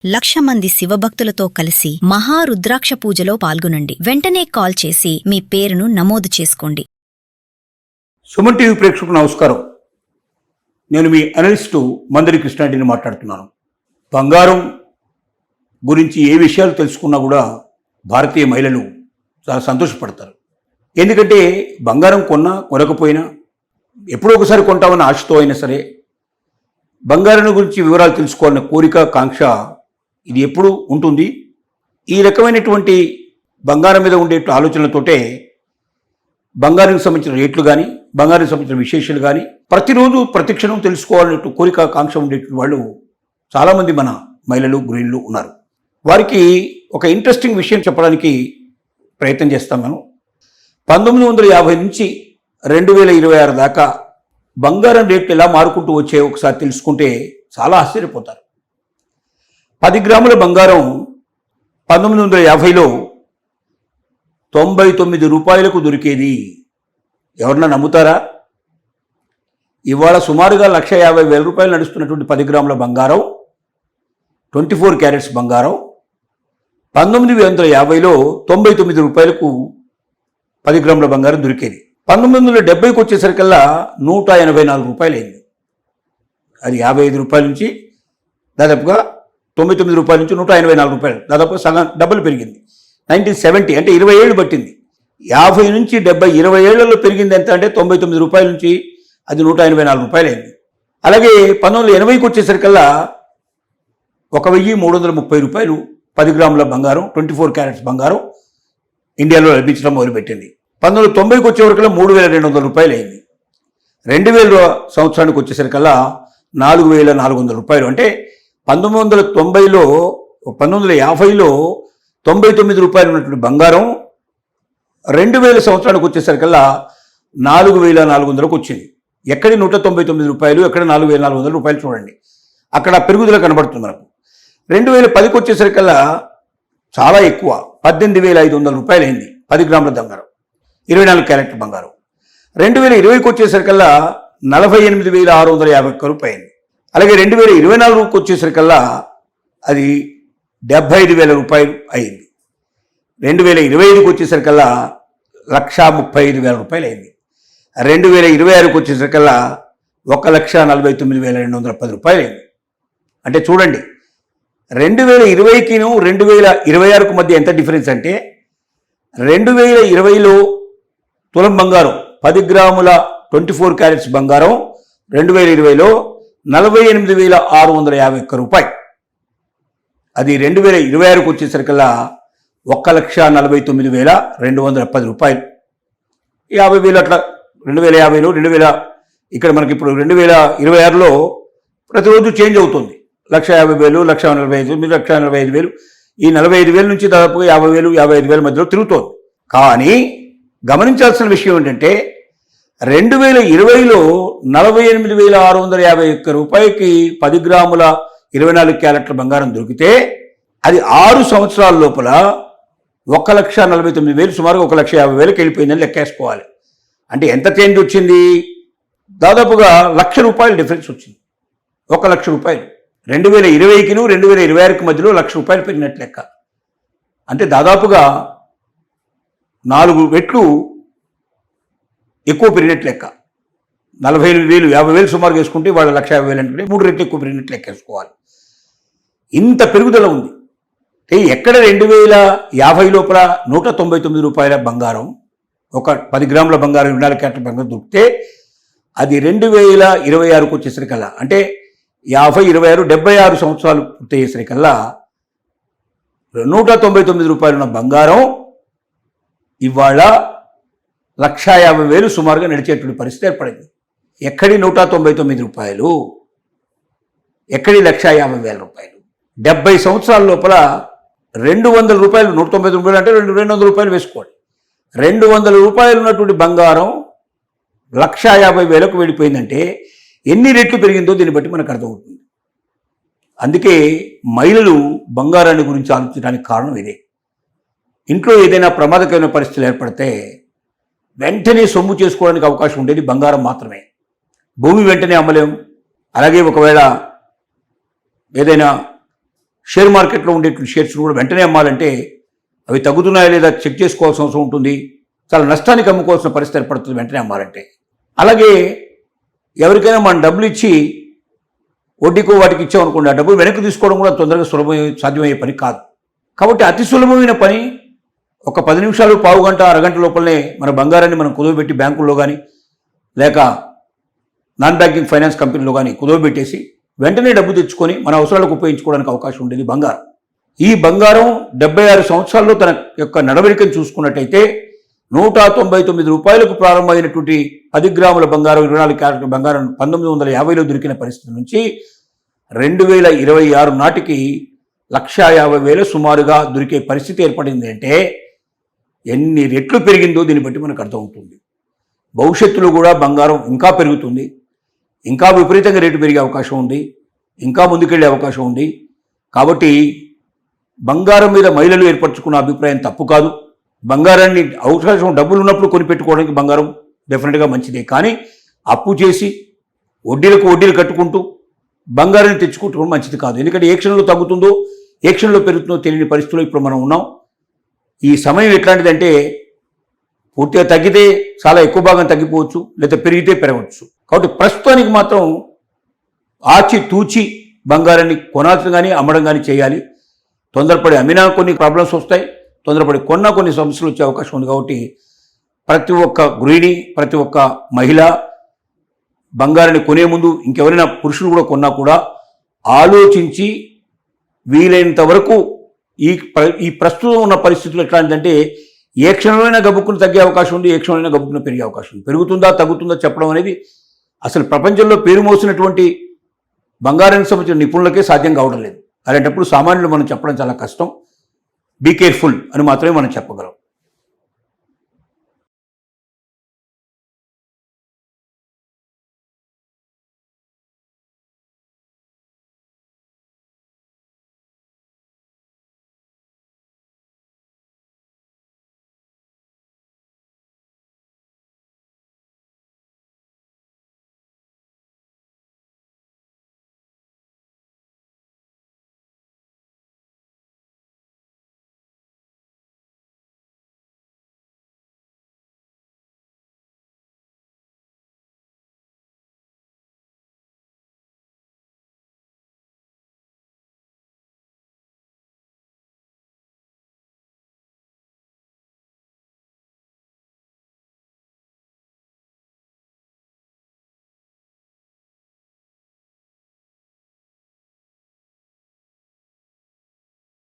1,00,000 మంది శివభక్తులతో కలిసి మహారుద్రాక్ష పూజలో పాల్గొనండి. వెంటనే కాల్ చేసి మీ పేరును నమోదు చేసుకోండి. సుమన్ టీవీ ప్రేక్షకులకు నమస్కారం. నేను మీ అనలిస్టు మందరి కృష్ణారెడ్డిని మాట్లాడుతున్నాను. బంగారం గురించి ఏ విషయాలు తెలుసుకున్నా కూడా భారతీయ మహిళలు చాలా సంతోషపడతారు. ఎందుకంటే బంగారం కొనకపోయినా ఎప్పుడో ఒకసారి కొంటామన్న ఆశతో అయినా సరే బంగారం గురించి వివరాలు తెలుసుకోవాలన్న కోరిక, కాంక్ష ఇది ఎప్పుడూ ఉంటుంది. ఈ రకమైనటువంటి బంగారం మీద ఉండే ఆలోచనలతోటే బంగారానికి సంబంధించిన రేట్లు కానీ, బంగారానికి సంబంధించిన విశేషాలు కానీ ప్రతిరోజు ప్రతిక్షణం తెలుసుకోవాలనే కోరిక, కాంక్ష ఉండేటువంటి వాళ్ళు చాలామంది మన మహిళలు, గృహిణులు ఉన్నారు. వారికి ఒక ఇంట్రెస్టింగ్ విషయం చెప్పడానికి ప్రయత్నం చేస్తాం. మనం 1950 నుంచి 2026 దాకా బంగారం రేట్లు ఎలా మారుకుంటూ వచ్చాయో ఒకసారి తెలుసుకుంటే చాలా ఆశ్చర్యపోతారు. 10 గ్రాముల బంగారం 1950లో 99 రూపాయలకు దొరికేది. ఎవరన్నా నమ్ముతారా? ఇవాళ సుమారుగా 1,50,000 రూపాయలు నడుస్తున్నటువంటి 10 గ్రాముల బంగారం, 24 క్యారెట్స్ బంగారం 1950లో 99 రూపాయలకు 10 గ్రాముల బంగారం దొరికేది. 1970కి వచ్చేసరికల్లా 184 రూపాయలు అయింది. అది 55 రూపాయల నుంచి దాదాపుగా 99 రూపాయల నుంచి 184 రూపాయలు, దాదాపు సగం డబ్బులు పెరిగింది. 1970 అంటే 20 ఏళ్ళు పట్టింది. 50 నుంచి 70 20 ఏళ్లలో పెరిగింది ఎంత అంటే 99 రూపాయల నుంచి అది 184 రూపాయలు అయింది. అలాగే 1980కి వచ్చేసరికల్లా 1,330 రూపాయలు 10 గ్రాముల బంగారం, 24 క్యారెట్స్ బంగారం ఇండియాలో లభించడం మొదలుపెట్టింది. 1990కి వచ్చేవరకల్లా 3,200 రూపాయలు అయింది. 2000 సంవత్సరానికి వచ్చేసరికల్లా 4,400 రూపాయలు. అంటే 1950లో 99 రూపాయలు ఉన్నటువంటి బంగారం 2000 సంవత్సరానికి వచ్చేసరికల్లా 4,400కు వచ్చింది. ఎక్కడి 199 రూపాయలు, ఎక్కడ 4,400 రూపాయలు చూడండి. అక్కడ పెరుగుదల కనబడుతుంది మనకు. 2010కి వచ్చేసరికల్లా చాలా ఎక్కువ 18,500 రూపాయలు అయింది 10 గ్రాముల బంగారం, 24 క్యారెట్ బంగారం. 2020కి వచ్చేసరికల్లా 48,651 రూపాయలు. అలాగే 2024కి వచ్చేసరికల్లా అది 75,000 రూపాయలు అయింది. 2025కి వచ్చేసరికల్లా 1,35,000 రూపాయలు అయింది. 2026కి వచ్చేసరికల్లా 1,49,210 రూపాయలు అయింది. అంటే చూడండి, 2020కిను 2026కు మధ్య ఎంత డిఫరెన్స్ అంటే 2020లో తులం బంగారం 10 గ్రాముల 24 క్యారెట్స్ బంగారం 2020లో 48,651 రూపాయలు. అది 2026కు వచ్చేసరికల్లా 1,49,210 రూపాయలు. 50,000 అట్లా 2050లో 2000 ఇక్కడ మనకి ఇప్పుడు 2026లో ప్రతిరోజు చేంజ్ అవుతుంది. 1,50,000, 1,45,000, 1,45,000, ఈ 45,000 నుంచి దాదాపుగా 50,000, 55,000 మధ్యలో తిరుగుతోంది. కానీ గమనించాల్సిన విషయం ఏంటంటే 2020లో 48,651 రూపాయలకి 10 గ్రాముల 24 క్యారెట్ల బంగారం దొరికితే అది 6 సంవత్సరాల లోపల 1,49,000, సుమారుగా 1,50,000కి వెళ్ళిపోయిందని లెక్కేసుకోవాలి. అంటే ఎంత చేంజ్ వచ్చింది? దాదాపుగా 1,00,000 రూపాయలు డిఫరెన్స్ వచ్చింది. 1,00,000 రూపాయలు 2020కిను 2026కి మధ్యలో 1,00,000 రూపాయలు పెరిగినట్టు లెక్క. అంటే దాదాపుగా 4 రెట్లు ఎక్కువ పెరిగినట్టు లెక్క. 45,000, 50,000 సుమారు వేసుకుంటే వాళ్ళు 1,50,000 అంటే 3 రెట్లు ఎక్కువ పెరిగినట్లు లెక్కేసుకోవాలి. ఇంత పెరుగుదల ఉంది. ఎక్కడ 2050 లోపల 199 రూపాయల బంగారం, ఒక 10 గ్రాముల బంగారం, 24 క్యారెట్ల బంగారం దొరికితే అది 2026కు వచ్చేసరికల్లా అంటే 50, 26, 76 సంవత్సరాలు పూర్తయ్యేసరికల్లా 199 రూపాయలు ఉన్న బంగారం ఇవాళ 1,50,000 సుమారుగా నడిచేటువంటి పరిస్థితి ఏర్పడింది. ఎక్కడి 199 రూపాయలు, ఎక్కడి 1,50,000 రూపాయలు. 70 సంవత్సరాల లోపల 200 రూపాయలు, 199 రూపాయలు అంటే 200 రూపాయలు వేసుకోండి. 200 రూపాయలు ఉన్నటువంటి బంగారం 1,50,000కు వెళ్ళిపోయిందంటే ఎన్ని రెట్లు పెరిగిందో దీన్ని బట్టి మనకు అర్థమవుతుంది. అందుకే మహిళలు బంగారాన్ని గురించి ఆలోచించడానికి కారణం ఇదే. ఇంట్లో ఏదైనా ప్రమాదకరమైన పరిస్థితులు ఏర్పడితే వెంటనే సొమ్ము చేసుకోవడానికి అవకాశం ఉండేది బంగారం మాత్రమే. భూమి వెంటనే అమ్మలేం. అలాగే ఒకవేళ ఏదైనా షేర్ మార్కెట్లో ఉండేటువంటి షేర్స్ కూడా వెంటనే అమ్మాలంటే అవి తగ్గుతున్నాయా లేదా చెక్ చేసుకోవాల్సిన అవసరం ఉంటుంది. చాలా నష్టానికి అమ్ముకోవాల్సిన పరిస్థితి ఏర్పడుతుంది వెంటనే అమ్మాలంటే. అలాగే ఎవరికైనా మనం డబ్బులు ఇచ్చి వడ్డీకో వాటికి ఇచ్చామనుకోండి, ఆ డబ్బులు వెనక్కి తీసుకోవడం కూడా తొందరగా సాధ్యమయ్యే పని కాదు. కాబట్టి అతి సులభమైన పని ఒక 10 నిమిషాలు, పావు గంట, అరగంట లోపలనే మన బంగారాన్ని మనం కుదవబెట్టి బ్యాంకుల్లో కానీ లేక నాన్ బ్యాంకింగ్ ఫైనాన్స్ కంపెనీలో కానీ కుదవబెట్టేసి వెంటనే డబ్బు తెచ్చుకొని మన అవసరాలకు ఉపయోగించుకోవడానికి అవకాశం ఉండేది బంగారం. ఈ బంగారం 76 సంవత్సరాల్లో తన యొక్క నడవడికను చూసుకున్నట్టయితే 199 రూపాయలకు ప్రారంభమైనటువంటి 10 గ్రాముల బంగారం, 24 క్యారెట్ల బంగారం 1950లో దొరికిన పరిస్థితి నుంచి 2026 నాటికి 1,50,000 సుమారుగా దొరికే పరిస్థితి ఏర్పడింది. అంటే ఎన్ని రెట్లు పెరిగిందో దీన్ని బట్టి మనకు అర్థమవుతుంది. భవిష్యత్తులో కూడా బంగారం ఇంకా పెరుగుతుంది, ఇంకా విపరీతంగా రేటు పెరిగే అవకాశం ఉంది, ఇంకా ముందుకెళ్లే అవకాశం ఉంది. కాబట్టి బంగారం మీద మహిళలు ఏర్పరచుకున్న అభిప్రాయం తప్పు కాదు. బంగారాన్ని అవకాశం డబ్బులు ఉన్నప్పుడు కొనిపెట్టుకోవడానికి బంగారం డెఫినెట్గా మంచిదే. కానీ అప్పు చేసి వడ్డీలకు వడ్డీలు కట్టుకుంటూ బంగారాన్ని తెచ్చుకుంటూ మంచిది కాదు. ఎందుకంటే ఏ క్షణంలో తగ్గుతుందో ఏ క్షణంలో పెరుగుతుందో తెలియని పరిస్థితుల్లో ఇప్పుడు మనం ఉన్నాం. ఈ సమయం ఎట్లాంటిదంటే పూర్తిగా తగ్గితే చాలా ఎక్కువ భాగం తగ్గిపోవచ్చు, లేదా పెరిగితే పెరగవచ్చు. కాబట్టి ప్రస్తుతానికి మాత్రం ఆచి తూచి బంగారాన్ని కొనాల్సిన కానీ అమ్మడం కానీ చేయాలి. తొందరపడి అమ్మినా కొన్ని ప్రాబ్లమ్స్ వస్తాయి, తొందరపడి కొన్నా కొన్ని సమస్యలు వచ్చే అవకాశం ఉంది. కాబట్టి ప్రతి ఒక్క గృహిణి, ప్రతి ఒక్క మహిళ బంగారాన్ని కొనే ముందు ఇంకెవరైనా పురుషులు కూడా కొన్నా కూడా ఆలోచించి వీలైనంత వరకు ఈ ప్రస్తుతం ఉన్న పరిస్థితులు ఎట్లాంటిదంటే ఏ క్షణమైనా గబుక్కును తగ్గే అవకాశం ఉంది, ఏ క్షణమైనా గబుక్కును పెరిగే అవకాశం ఉంది. పెరుగుతుందా తగ్గుతుందా చెప్పడం అనేది అసలు ప్రపంచంలో పేరు మోసినటువంటి బంగారానికి సంబంధించిన నిపుణులకే సాధ్యం కావడం లేదు. అలాంటప్పుడు సామాన్యులు మనం చెప్పడం చాలా కష్టం. బీ కేర్ఫుల్ అని మాత్రమే మనం చెప్పగలం.